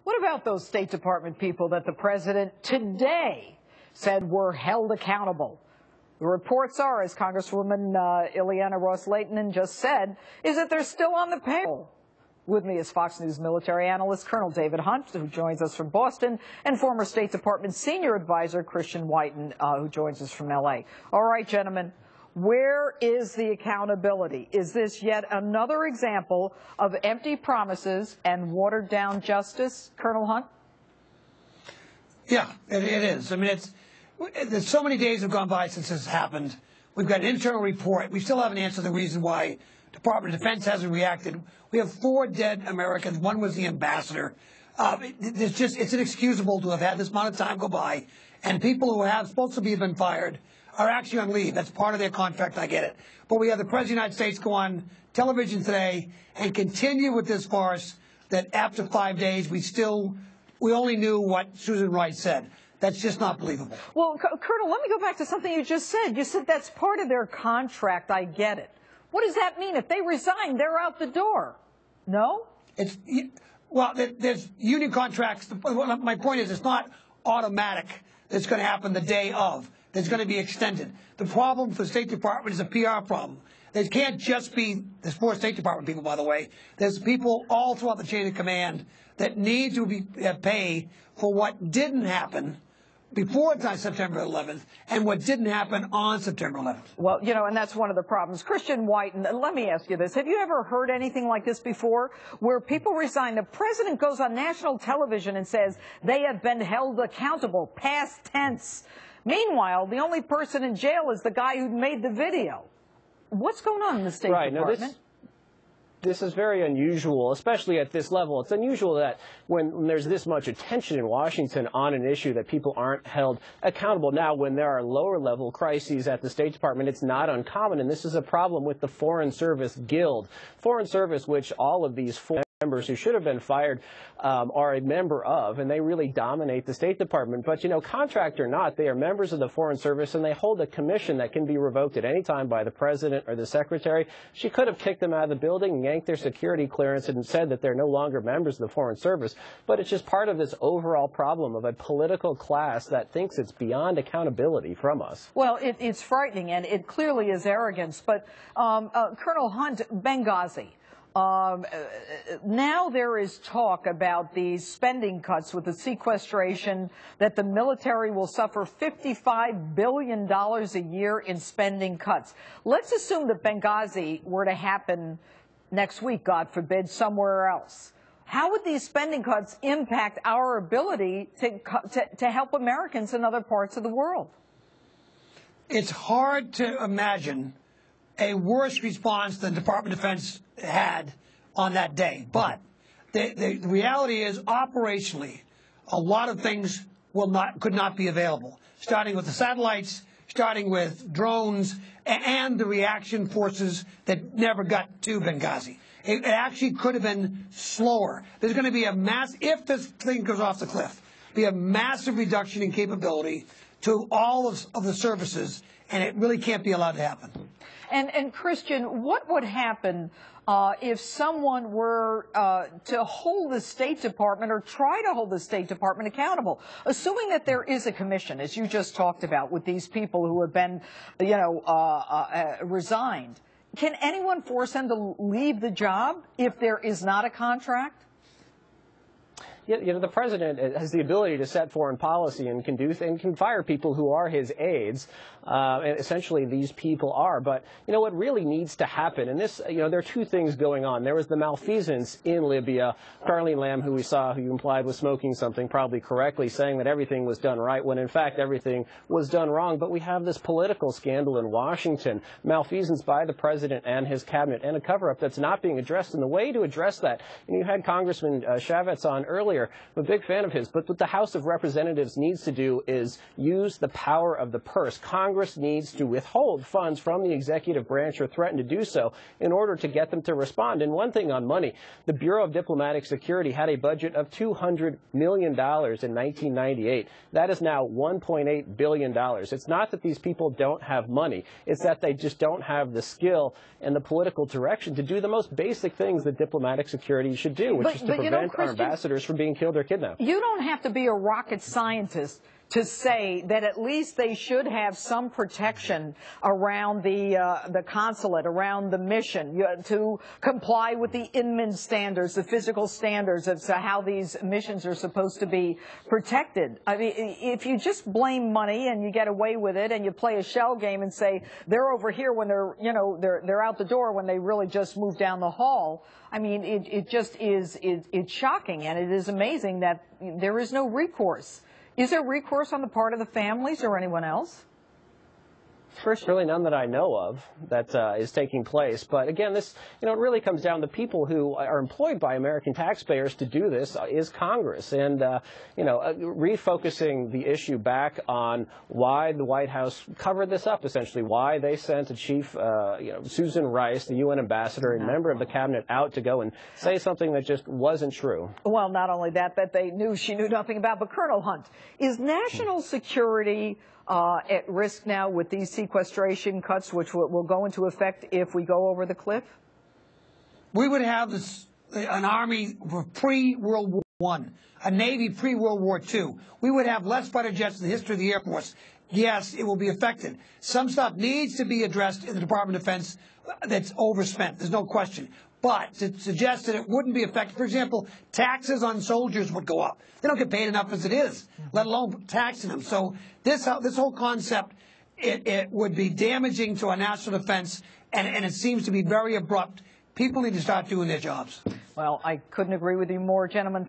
What about those State Department people that the president today said were held accountable? The reports are, as Congresswoman Ileana Ros-Lehtinen just said, is that they're still on the payroll. With me is Fox News military analyst Colonel David Hunt, who joins us from Boston, and former State Department senior advisor Christian Whiton, who joins us from L.A. All right, gentlemen, where is the accountability? Is this yet another example of empty promises and watered-down justice, Colonel Hunt? Yeah, it is. I mean, there's so many days have gone by since this happened. We've got an internal report. We still haven't answered the reason why Department of Defense hasn't reacted. We have 4 dead Americans. One was the ambassador. It's inexcusable to have had this amount of time go by, and people who have supposed to been fired are actually on leave. That's part of their contract. I get it. But we have the President of the United States go on television today and continue with this farce that after 5 days we only knew what Susan Rice said. That's just not believable. Well, Colonel, let me go back to something you just said. You said that's part of their contract. I get it. What does that mean? If they resign, they're out the door. No? Well, there's union contracts. My point is it's not automatic. It's going to happen the day of. It's going to be extended. The problem for the State Department is a PR problem. There can't just be, there's 4 State Department people, by the way. There's people all throughout the chain of command that need to pay for what didn't happen before September 11th and what didn't happen on September 11th. Well, you know, and that's one of the problems. Christian Whiton, let me ask you this. Have you ever heard anything like this before, where people resign? The president goes on national television and says they have been held accountable, past tense. Meanwhile, the only person in jail is the guy who made the video. What's going on in the State Department? No, this is very unusual, especially at this level. It's unusual that when there's this much attention in Washington on an issue that people aren't held accountable. Now, when there are lower-level crises at the State Department, it's not uncommon, and this is a problem with the Foreign Service Guild. Foreign Service, which all of these 4 members who should have been fired are a member of, and they really dominate the State Department. But, you know, contract or not, they are members of the Foreign Service, and they hold a commission that can be revoked at any time by the president or the secretary. She could have kicked them out of the building, yanked their security clearance, and said that they're no longer members of the Foreign Service. But it's just part of this overall problem of a political class that thinks it's beyond accountability from us. Well, it's frightening, and it clearly is arrogance. But Colonel Hunt, Benghazi. Now there is talk about these spending cuts with the sequestration, that the military will suffer $55 billion a year in spending cuts. Let's assume that Benghazi were to happen next week, God forbid, somewhere else. How would these spending cuts impact our ability to help Americans in other parts of the world? It's hard to imagine a worse response than the Department of Defense had on that day. But the reality is, operationally, a lot of things could not be available, starting with the satellites, starting with drones, and the reaction forces that never got to Benghazi. It actually could have been slower. There's going to be if this thing goes off the cliff, be a massive reduction in capability to all of the services, and it really can't be allowed to happen. And Christian, what would happen if someone were to hold the State Department or try to hold the State Department accountable? Assuming that there is a commission, as you just talked about, with these people who have been, resigned, can anyone force them to leave the job if there is not a contract? You know, the president has the ability to set foreign policy and can fire people who are his aides. And essentially, these people are. But, you know, what really needs to happen, and this, you know, there are 2 things going on. There was the malfeasance in Libya. Carleen Lamb, who we saw, who you implied was smoking something, probably correctly, saying that everything was done right, when in fact everything was done wrong. But we have this political scandal in Washington, malfeasance by the president and his cabinet, and a cover-up that's not being addressed. And the way to address that, and you had Congressman Chavez on earlier, I'm a big fan of his, but what the House of Representatives needs to do is use the power of the purse. Congress needs to withhold funds from the executive branch or threaten to do so in order to get them to respond. And one thing on money, the Bureau of Diplomatic Security had a budget of $200 million in 1998. That is now $1.8 billion. It's not that these people don't have money. It's that they just don't have the skill and the political direction to do the most basic things that diplomatic security should do, which is to prevent our ambassadors from being being killed or kidnapped. You don't have to be a rocket scientist to say that at least they should have some protection around the consulate, around the mission, to comply with the inman standards, the physical standards of how these missions are supposed to be protected. I mean, if you just blame money and you get away with it, and you play a shell game and say they're over here when they're, you know, they're out the door when they really just moved down the hall. I mean, it just is, it's shocking, and it is amazing that there is no recourse. Is there recourse on the part of the families or anyone else? There's really none that I know of that is taking place. But again, this, you know, it really comes down to people who are employed by American taxpayers to do this is Congress. And, you know, refocusing the issue back on why the White House covered this up, essentially, why they sent a chief, you know, Susan Rice, the UN ambassador and member of the cabinet, out to go and say something that just wasn't true. Well, not only that they knew she knew nothing about, but Colonel Hunt, is national security at risk now with these sequestration cuts, which will go into effect if we go over the cliff? We would have an army pre-World War I, a Navy pre-World War II. We would have less fighter jets in the history of the Air Force. Yes, it will be affected. Some stuff needs to be addressed in the Department of Defense that's overspent. There's no question. But to suggest that it wouldn't be affected, for example, taxes on soldiers would go up. They don't get paid enough as it is, let alone taxing them. So this whole concept, it would be damaging to our national defense, and it seems to be very abrupt. People need to start doing their jobs. Well, I couldn't agree with you more, gentlemen.